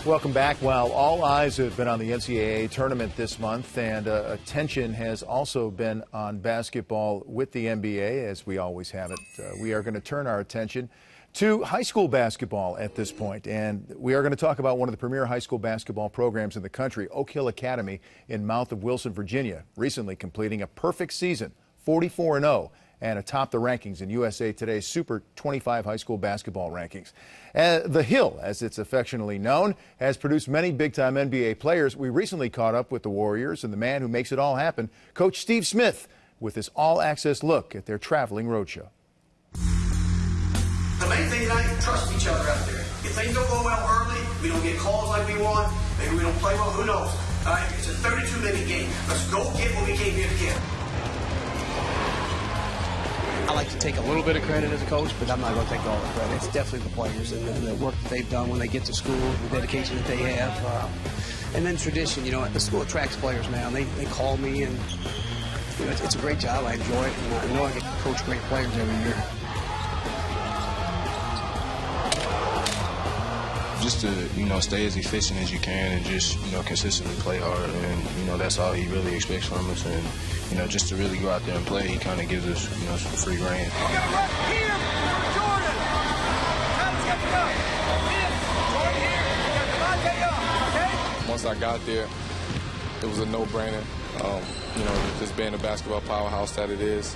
Welcome back. While all eyes have been on the NCAA tournament this month, and attention has also been on basketball with the NBA, as we always have it, we are going to turn our attention to high school basketball at this point. And we are going to talk about one of the premier high school basketball programs in the country, Oak Hill Academy in Mouth of Wilson, Virginia, recently completing a perfect season, 44-0. And atop the rankings in USA Today's Super 25 high school basketball rankings. The Hill, as it's affectionately known, has produced many big-time NBA players. We recently caught up with the Warriors and the man who makes it all happen, Coach Steve Smith, with this all-access look at their traveling roadshow. The main thing tonight is trust each other out there. If things don't go well early, we don't get calls like we want, maybe we don't play well, who knows? All right, it's a 32-minute game. Let's go get what we came here to get. I like to take a little bit of credit as a coach, but I'm not going to take all the credit. It's definitely the players and the work that they've done when they get to school, the dedication that they have. And then tradition, you know, the school attracts players now. They call me, and you know, it's a great job. I enjoy it, and I know I get to coach great players every year. Just to, you know, stay as efficient as you can and just, you know, consistently play hard. And, you know, that's all he really expects from us. And, you know, just to really go out there and play, he kind of gives us, you know, some free reign. Once I got there, it was a no-brainer. You know, just being the basketball powerhouse that it is.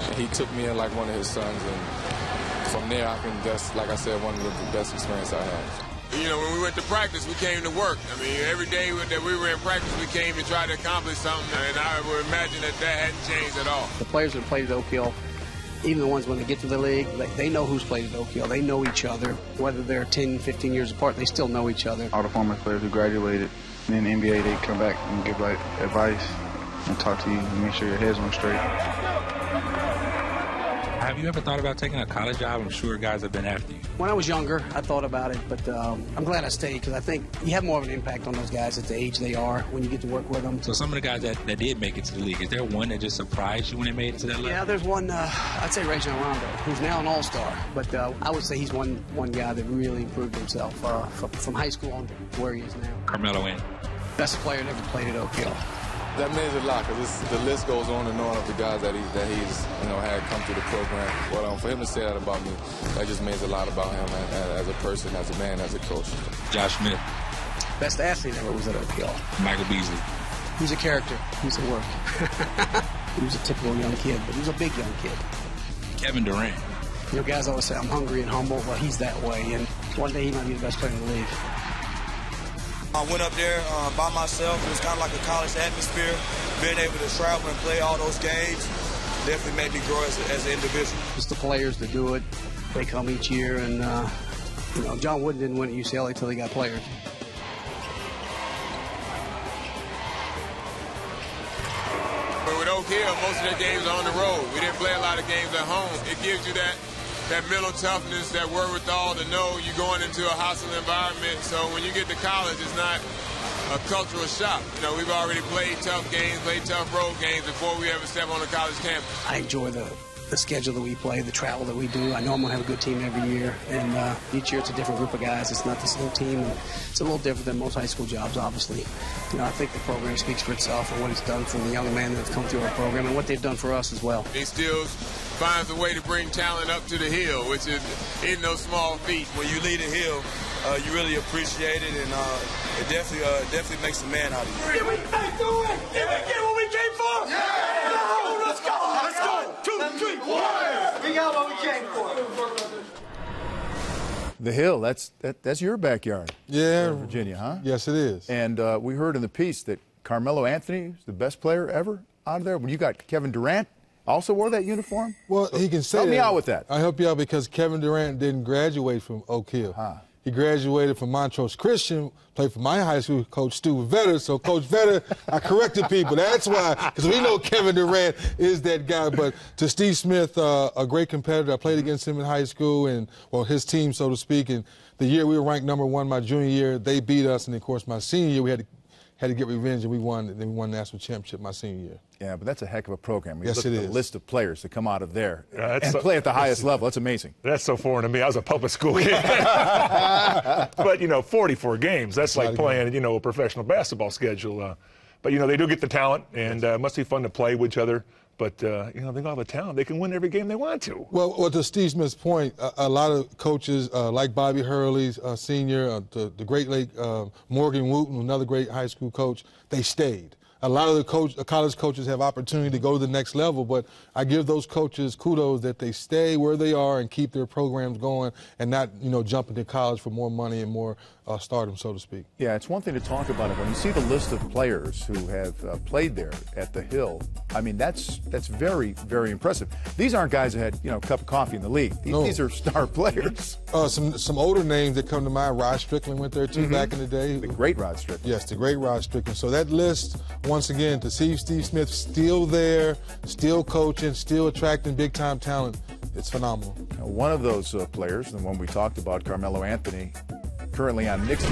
And he took me in like one of his sons. And from there, that's, like I said, one of the best experiences I had. You know, when we went to practice, we came to work. I mean, every day that we were in practice, we came to try to accomplish something, and I would imagine that hadn't changed at all. The players that played at Oak Hill, even the ones when they get to the league, they know who's played at Oak Hill. They know each other. Whether they're 10, 15 years apart, they still know each other. All the former players who graduated, and in the NBA, they come back and give like advice and talk to you and make sure your head's on straight. Have you ever thought about taking a college job? I'm sure guys have been after you. When I was younger, I thought about it, but I'm glad I stayed because I think you have more of an impact on those guys at the age they are when you get to work with them. So some of the guys that did make it to the league, is there one that just surprised you when they made it to that level? Yeah, there's one, I'd say Rajon Rondo, who's now an all-star. But I would say he's one guy that really improved himself from high school on to where he is now. Carmelo Anthony. Best player that ever played at Oak Hill. That means a lot because the list goes on and on of the guys that he's you know, had come through the program. Well, for him to say that about me, that just means a lot about him as a person, as a man, as a coach. Josh Smith. Best athlete ever was at Oak Hill. Michael Beasley. He's a character. He's a work. He was a typical young kid, but he was a big young kid. Kevin Durant. You know, guys always say, I'm hungry and humble. Well, he's that way, and one day he might be the best player in the league. I went up there by myself. It was kind of like a college atmosphere. Being able to travel and play all those games definitely made me grow as an individual. It's the players that do it. They come each year, and you know, John Wooden didn't win at UCLA until he got players. But with Oak Hill, most of their games are on the road. We didn't play a lot of games at home. It gives you that mental toughness, that wherewithal to know you're going into a hostile environment. So when you get to college, it's not a cultural shock. You know, we've already played tough games, played tough road games before we ever step on a college campus. I enjoy the schedule that we play, the travel that we do. I know I'm going to have a good team every year, and each year it's a different group of guys. It's not the same team. It's a little different than most high school jobs, obviously. You know, I think the program speaks for itself and what it's done for the young men that have come through our program and what they've done for us as well. He still finds a way to bring talent up to the hill, which is no small feat. When you lead a hill, you really appreciate it, and it definitely makes a man out of you. Did we do it? Did we get what we came for? Yeah! No, let's go! Let's go! 2, 3, 1! We got what we came for. The Hill, that's your backyard. Yeah. Virginia, huh? Yes, it is. And we heard in the piece that Carmelo Anthony is the best player ever out of there. When you got Kevin Durant, also wore that uniform? Well, he can say that. Help me out with that. I'll help you out because Kevin Durant didn't graduate from Oak Hill. He graduated from Montrose Christian, played for my high school coach, Stu Vetter. So, Coach Vetter, I corrected people. That's why, because we know Kevin Durant is that guy. But to Steve Smith, a great competitor. I played against him in high school and, well, his team, so to speak. And the year we were ranked #1 my junior year, they beat us. And, of course, my senior year, we had to had to get revenge, and we won national championship my senior year. Yeah, but that's a heck of a program. You Yes, look it at the is. list of players that come out of there and so, play at the highest level. That's amazing. That's so foreign to me. I was a public school kid. But, 44 games, that's like playing, a professional basketball schedule. But, they do get the talent, and it must be fun to play with each other. But, they got all the talent. They can win every game they want to. Well, to Steve Smith's point, a lot of coaches like Bobby Hurley, senior, the great late Morgan Wooten, another great high school coach, they stayed. A lot of the college coaches have opportunity to go to the next level, but I give those coaches kudos that they stay where they are and keep their programs going and not, jump into college for more money and more stardom, so to speak. Yeah, it's one thing to talk about it. When you see the list of players who have played there at the Hill, I mean, that's very, very impressive. These aren't guys that had, a cup of coffee in the league. These are star players. Some older names that come to mind, Rod Strickland went there too back in the day. The great Rod Strickland. Yes, the great Rod Strickland. So that list, once again, to see Steve Smith still there, still coaching, still attracting big-time talent, it's phenomenal. Now, one of those players, the one we talked about, Carmelo Anthony, currently on Knicks.